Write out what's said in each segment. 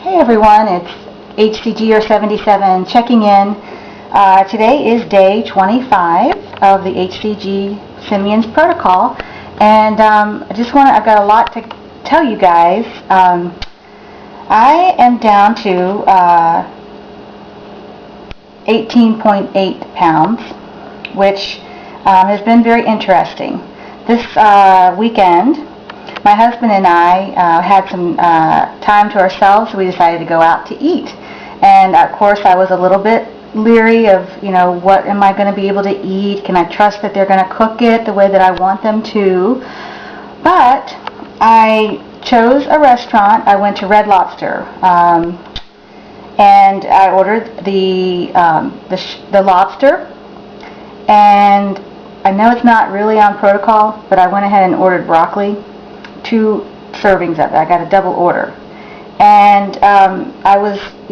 Hey everyone, it's HCG 77 checking in. Today is day 25 of the HCG Simeon's protocol, and I've got a lot to tell you guys. I am down to 18.8 pounds, which has been very interesting. This weekend, my husband and I had some time to ourselves, so we decided to go out to eat. And of course, I was a little bit leery of, what am I going to be able to eat? Can I trust that they're going to cook it the way that I want them to? But I chose a restaurant. I went to Red Lobster, and I ordered the lobster. And I know it's not really on protocol, but I went ahead and ordered broccoli. 2 servings of it. I got a double order, and I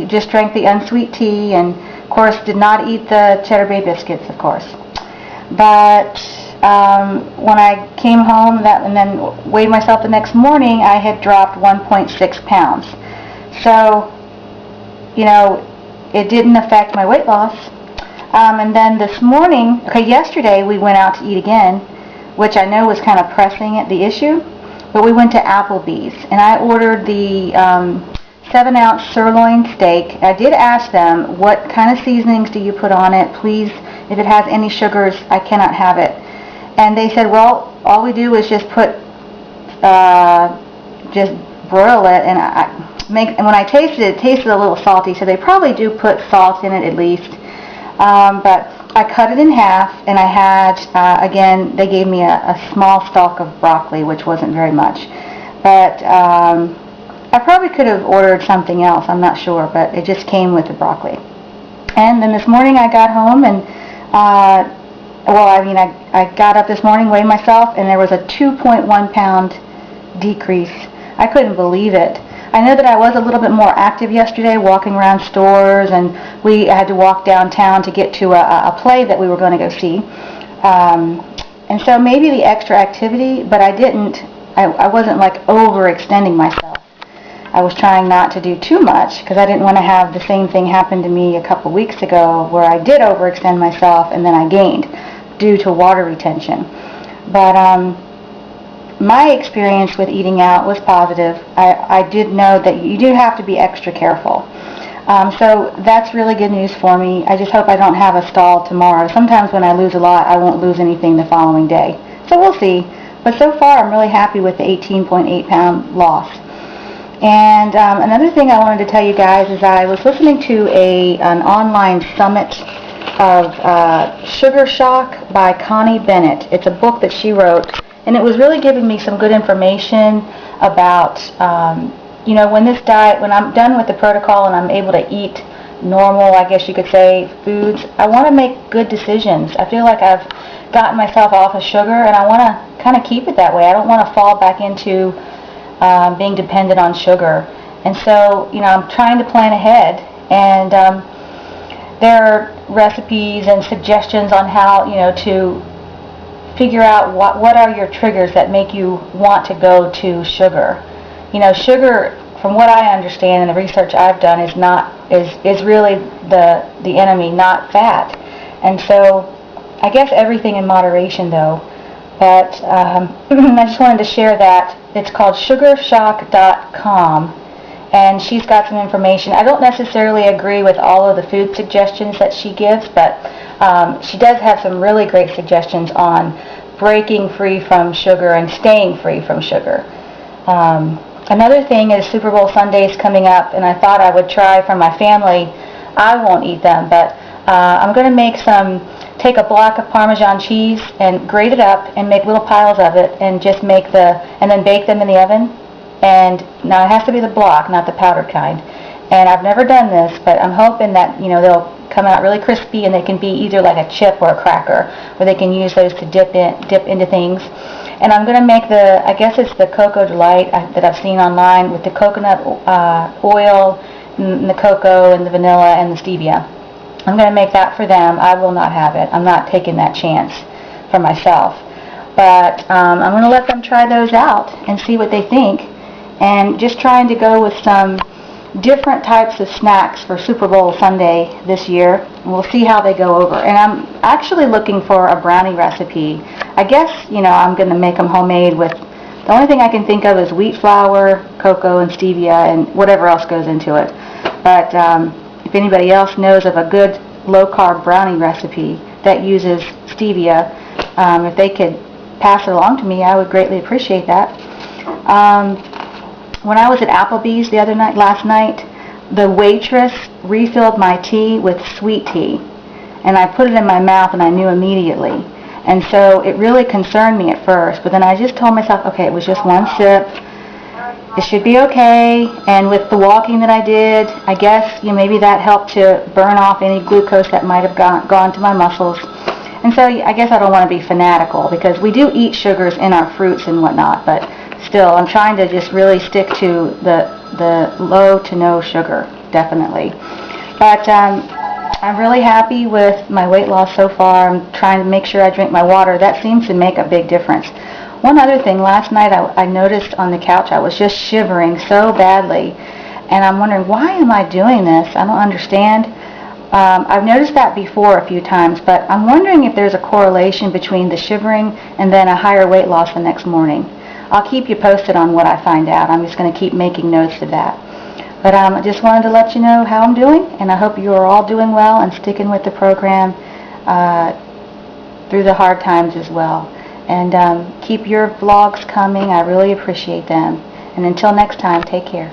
just drank the unsweet tea, and of course did not eat the Cheddar Bay biscuits, of course. But when I came home and then weighed myself the next morning, I had dropped 1.6 pounds. So, it didn't affect my weight loss. And then this morning, yesterday we went out to eat again, which I know was kind of pressing the issue. But we went to Applebee's, and I ordered the 7-ounce sirloin steak. I did ask them, what kind of seasonings do you put on it? Please, if it has any sugars, I cannot have it. And they said, well, all we do is just put, just broil it, and when I tasted it, it tasted a little salty, so they probably do put salt in it at least. But I cut it in half, and I had, again, they gave me a small stalk of broccoli, which wasn't very much. But I probably could have ordered something else, I'm not sure, but it just came with the broccoli. And then this morning I got home, and, I got up this morning, weighed myself, and there was a 2.1 pound decrease. I couldn't believe it. I know that I was a little bit more active yesterday, walking around stores, and we had to walk downtown to get to a play that we were going to go see. And so maybe the extra activity, but I wasn't like overextending myself. I was trying not to do too much because I didn't want to have the same thing happen to me a couple weeks ago where I did overextend myself and then I gained due to water retention. But my experience with eating out was positive. I did know that you do have to be extra careful. So that's really good news for me. I just hope I don't have a stall tomorrow. Sometimes when I lose a lot, I won't lose anything the following day. So we'll see. But so far, I'm really happy with the 18.8 pound loss. And another thing I wanted to tell you guys is I was listening to an online summit of Sugar Shock by Connie Bennett. It's a book that she wrote. And it was really giving me some good information about, when I'm done with the protocol and I'm able to eat normal, I guess you could say, foods, I want to make good decisions. I feel like I've gotten myself off of sugar, and I want to kind of keep it that way. I don't want to fall back into being dependent on sugar. And so, I'm trying to plan ahead. And there are recipes and suggestions on how, to figure out what are your triggers that make you want to go to sugar. Sugar, from what I understand and the research I've done, is really the enemy, not fat. And so I guess everything in moderation though. But I just wanted to share that. It's called sugarshock.com, and she's got some information. I don't necessarily agree with all of the food suggestions that she gives, but she does have some really great suggestions on breaking free from sugar and staying free from sugar. Another thing is Super Bowl Sundays coming up, and I thought I would try for my family. I won't eat them, but I'm going to take a block of Parmesan cheese and grate it up and make little piles of it and just and then bake them in the oven. And now it has to be the block, not the powdered kind. And I've never done this, but I'm hoping that, they'll come out really crispy and they can be either like a chip or a cracker, or they can use those to dip into things. And I'm going to make I guess it's the Cocoa Delight that I've seen online with the coconut oil and the cocoa and the vanilla and the stevia. I'm going to make that for them. I will not have it. I'm not taking that chance for myself. But I'm going to let them try those out and see what they think. And just trying to go with some different types of snacks for Super Bowl Sunday this year, and we'll see how they go over. And I'm actually looking for a brownie recipe. I guess, you know, I'm going to make them homemade with, the only thing I can think of is wheat flour, cocoa, and stevia, and whatever else goes into it. But if anybody else knows of a good low-carb brownie recipe that uses stevia, if they could pass it along to me, I would greatly appreciate that. When I was at Applebee's last night, the waitress refilled my tea with sweet tea, and I put it in my mouth and I knew immediately. And so it really concerned me at first, but then I just told myself, okay, it was just one sip, it should be okay. And with the walking that I did, I guess, you know, maybe that helped to burn off any glucose that might have gone to my muscles. And so I guess I don't want to be fanatical, because we do eat sugars in our fruits and whatnot, but still, I'm trying to just really stick to the low to no sugar, definitely. But I'm really happy with my weight loss so far. I'm trying to make sure I drink my water. That seems to make a big difference. One other thing, last night I noticed on the couch I was just shivering so badly, and I'm wondering, why am I doing this? I don't understand. I've noticed that before a few times, but I'm wondering if there's a correlation between the shivering and then a higher weight loss the next morning. I'll keep you posted on what I find out. I'm just going to keep making notes of that. But I just wanted to let you know how I'm doing, and I hope you are all doing well and sticking with the program through the hard times as well. And keep your vlogs coming. I really appreciate them. And until next time, take care.